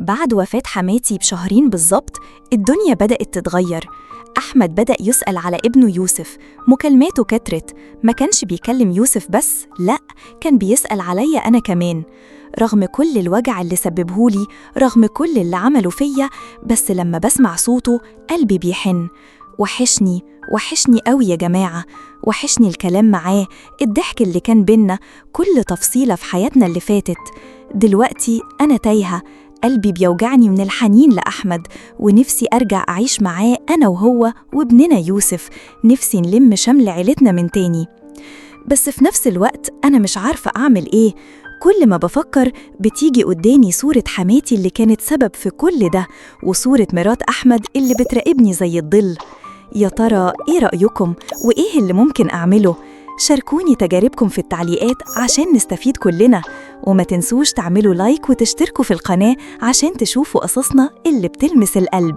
بعد وفاة حماتي بشهرين بالظبط الدنيا بدأت تتغير. أحمد بدأ يسأل على ابنه يوسف، مكالماته كترت، ما كانش بيكلم يوسف بس، لأ، كان بيسأل عليا أنا كمان. رغم كل الوجع اللي سببهولي، رغم كل اللي عمله فيا، بس لما بسمع صوته قلبي بيحن. وحشني قوي يا جماعة، وحشني الكلام معاه، الضحك اللي كان بينا، كل تفصيلة في حياتنا اللي فاتت. دلوقتي أنا تايهة، قلبي بيوجعني من الحنين لأحمد، ونفسي أرجع أعيش معاه أنا وهو وابننا يوسف، نفسي نلم شمل عيلتنا من تاني. بس في نفس الوقت أنا مش عارفة أعمل إيه. كل ما بفكر بتيجي قدامي صورة حماتي اللي كانت سبب في كل ده، وصورة مرات أحمد اللي بتراقبني زي الظل. يا ترى إيه رأيكم؟ وإيه اللي ممكن أعمله؟ شاركوني تجاربكم في التعليقات عشان نستفيد كلنا، وما تنسوش تعملوا لايك وتشتركوا في القناة عشان تشوفوا قصصنا اللي بتلمس القلب.